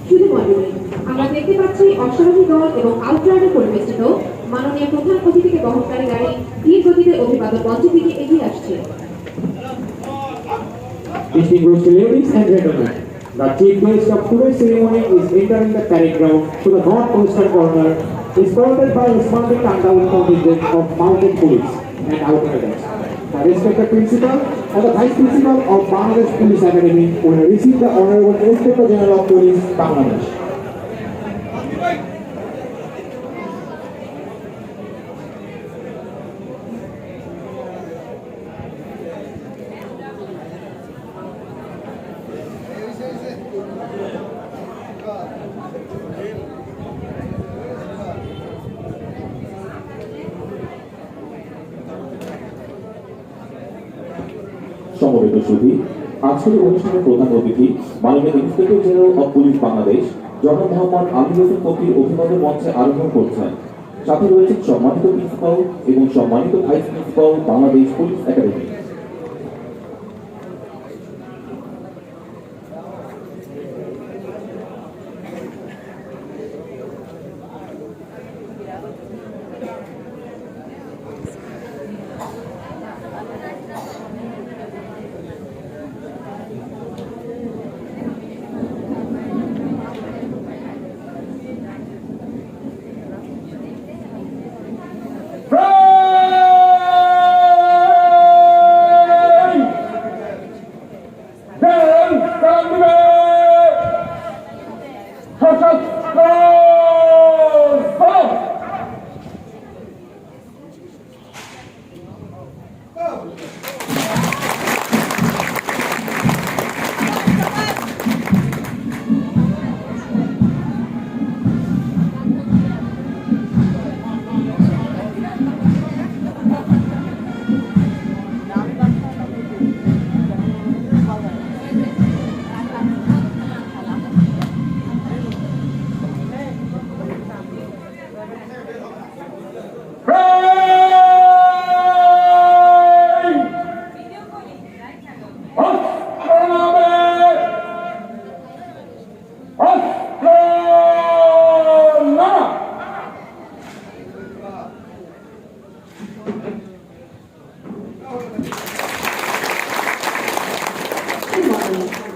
শুধু মণ্ডলী, আমরা দেখতে পাচ্ছি অশ্বারোহী দল এবং আউটরাইডার পরিবেষ্টিত মাননীয় প্রধান অতিথিকে বহনকারী গাড়ি ধীর গতিতে অভিবাদন মঞ্চের দিকে এগিয়ে আসছে। Distinguished ladies and gentlemen, the chief guest of today's ceremony is entering the parade ground to the northwestern corner, escorted by a smartly turned-out contingent of mounted police and outriders. The respected principal and the vice principal of Bangladesh Police Academy will receive the Honorable Inspector General of Police, Bangladesh. সমবেত সুধী, আজকের অনুষ্ঠানের প্রধান অতিথি মাননীয় inspector general of police Bangladesh জনাব মোহাম্মদ আমির হোসেন ফকির অভিবাদন মঞ্চে আরোহণ করছেন। সাথে রয়েছেন সম্মানিত প্রিন্সিপাল এবং সম্মানিত vice principal Bangladesh police academy.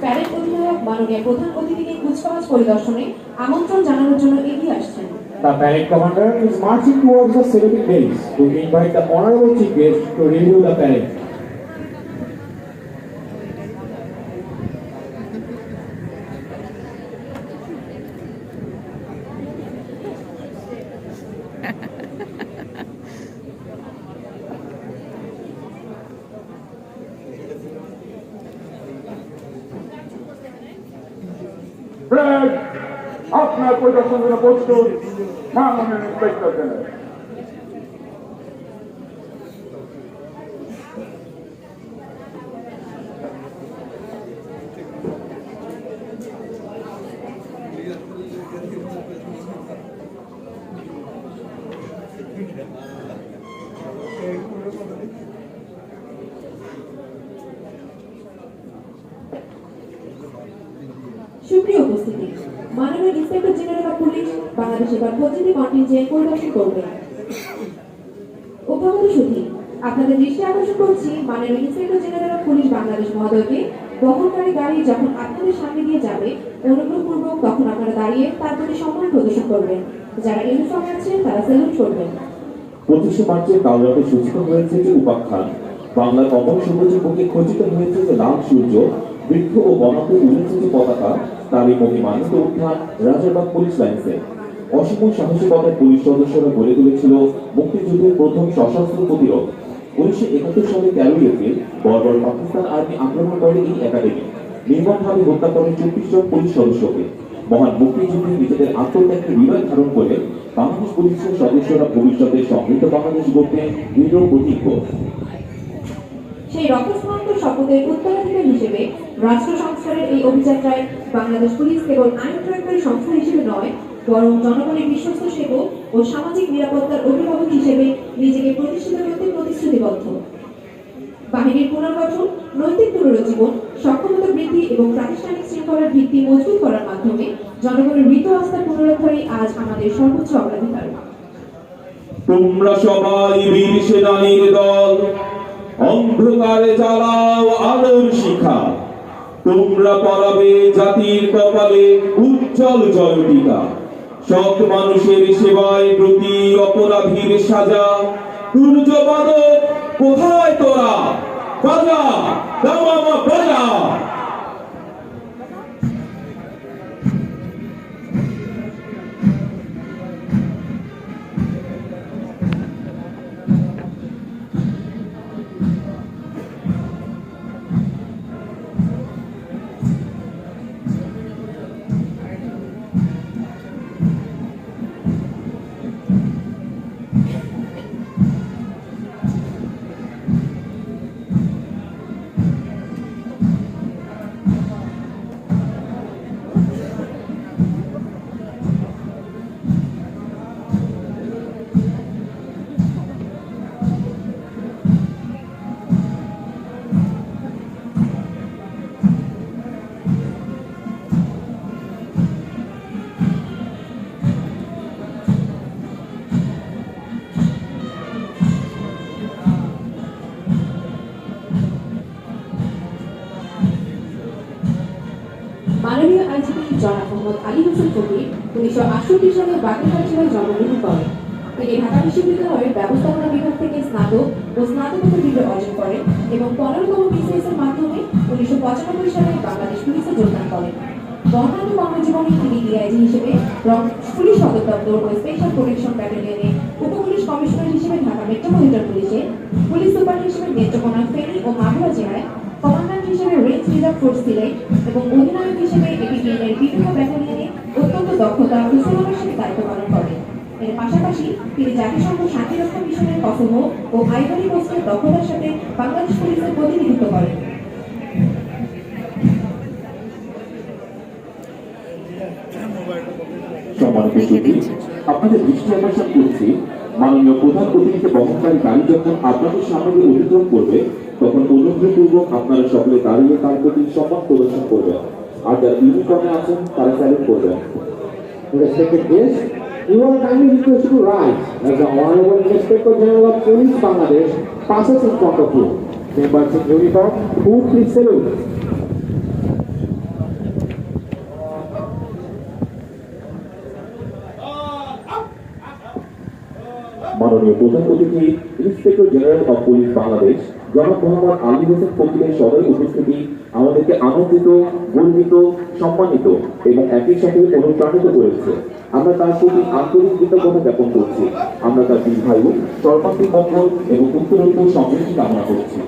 Parade অধিনায়ক মাননীয় প্রধান অতিথিকে কুচকাওয়াজ পরিদর্শনে আমন্ত্রণ জানানোর জন্য এগিয়ে আসছেন। The parade commander is marching towards the saluting base to invite the honorable chief guest to review the parade. আপনার পরিদর্শন জন্য প্রস্তুত মাননীয় ইন্সপেক্টর জেনারেল। সুপ্রিয় উপস্থিতি, মাননীয় inspector general of police Bangladesh এবার পদ্ধতি কন্টিনজেন্ট পরিদর্শন করবেন। অভ্যাগত সুধী, আপনাদের দৃষ্টি আকর্ষণ করছি মাননীয় inspector general of police Bangladesh মহোদয়কে বহনকারী গাড়ি যখন আপনাদের সামনে দিয়ে যাবে অনুগ্রহপূর্বক তখন আপনারা দাঁড়িয়ে তার প্রতি সম্মান প্রদর্শন করবেন। যারা ইউনিফর্মে আছেন তারা স্যালুট করবেন। 25শে মার্চে কালরাতে সূচিত হয়েছে যে উপাখ্যান, বাংলার অমর সবুজের বুকে খচিত হয়েছে যে লাল সূর্য, বৃক্ষ ও বনাতে উড়েছে যে পতাকা, তারই মহিমান্বিত উত্থান রাজারবাগ পুলিশ লাইন্সে। অসীম সাহসিকতায় পুলিশ সদস্যরা গড়ে তুলেছিল মুক্তিযুদ্ধের প্রথম সশস্ত্র প্রতিরোধ। 1971 সালে 13 এপ্রিল বর্বর পাকিস্তান আর্মি আক্রমণ করে এই একাডেমি, নির্মমভাবে হত্যা করে 24 জন পুলিশ সদস্যকে। মহান মুক্তিযুদ্ধে নিজেদের আত্মত্যাগকে হৃদয় ধারণ করে বাংলাদেশ পুলিশের সদস্যরা ভবিষ্যতে সমৃদ্ধ বাংলাদেশ গড়তে দৃঢ় প্রতিজ্ঞ। সেই রক্তস্নাত শপথের উত্তরাধিকার হিসেবে রাষ্ট্র সংস্কারের এই অভিযাত্রায় বাংলাদেশ পুলিশ কেবল আইন প্রয়োগকারী সংস্থা হিসেবে নয়, বরং জনগণের বিশ্বস্ত সেবক ও সামাজিক নিরাপত্তার অভিভাবক হিসেবে নিজেকে প্রতিষ্ঠিত করতে প্রতিশ্রুতিবদ্ধ। বাহিনীর পুনর্গঠন, নৈতিক পুনরুজ্জীবন, সক্ষমতা বৃদ্ধি এবং প্রাতিষ্ঠানিক শৃঙ্খলার ভিত্তি মজবুত করার মাধ্যমে জনগণের মৃত আস্থা পুনরুদ্ধারই আজ আমাদের সর্বোচ্চ অগ্রাধিকার। তোমরা সবাই বীর সেনানীর দল, অন্ধকারে জ্বালাও আলোর শিখা। তোমরা পরাবে জাতির কপালে উজ্জ্বল জয়টিকা। সৎ মানুষের সেবায় প্রতি অপরাধীর সাজা। দুর্যোবাদক কোথায় তোরা, বাজা দামামা বাজা। মাননীয় আইনজীবী জনাব মোহাম্মদ আলী হোসেন ফকির 1968 সালে বাগেরহাট জেলায় জন্মগ্রহণ করেন। তিনি ঢাকা বিশ্ববিদ্যালয়ের ব্যবস্থাপনা বিভাগ থেকে স্নাতক ও স্নাতকোত্তর ডিগ্রি অর্জন করেন এবং 15তম বিসিএস এর মাধ্যমে 1995 সালে বাংলাদেশ পুলিশে যোগদান করেন। বর্তমান কর্মজীবনে তিনি ডিআইজি হিসেবে পুলিশ সদর দপ্তর ও স্পেশাল প্রোটেকশন ব্যাটালিয়নে উপপুলিশ কমিশনার হিসেবে ঢাকা মেট্রোপলিটন পুলিশে, পুলিশ সুপার হিসেবে নেত্রকোনা, ফেনী ও মাগুরা জেলায়, কমান্ড্যান্ট হিসেবে রেঞ্জ রিজার্ভ ফোর্স সিলেট এবং অধিনায়ক হিসেবে এপিবিএনের বিভিন্ন ব্যাটালিয়নে অত্যন্ত দক্ষতা ও সুনামের দায়িত্ব পালন করেন। এর পাশাপাশি তিনি জাতিসংঘ শান্তিরক্ষা মিশনের কসোভো ও আইভরি কোস্টের দক্ষতার সাথে বাংলাদেশ পুলিশের প্রতিনিধিত্ব করেন। সম্মানিত সুধী, আপনাদের দৃষ্টি আকর্ষণ করছি, মাননীয় প্রধান অতিথিকে বহনকারী গাড়ি যখন আপনাদের সামনে দিয়ে অতিক্রম করবে, তখন অনুগ্রহপূর্বক আপনারা সকলে দাঁড়িয়ে তার প্রতি সম্মান প্রদর্শন করবেন। আর যারা ইউনিফর্মে আছেন তারা স্যালুট করবেন। Respected guests, you are kindly requested to rise as the Honorable Inspector General of Police Bangladesh passes in front of you. Members in uniform, who please salute. মাননীয় প্রধান অতিথি inspector general of police Bangladesh জনাব মোহাম্মদ আলী হোসেন ফকিরের সদয় উপস্থিতি আমাদেরকে আনন্দিত, গর্বিত, সম্মানিত এবং একই সাথে অনুপ্রাণিত করেছে। আমরা তার প্রতি আন্তরিক কৃতজ্ঞতা জ্ঞাপন করছি। আমরা তার দীর্ঘায়ু, সর্বাঙ্গীন মঙ্গল এবং উত্তরোত্তর সমৃদ্ধি কামনা করছি।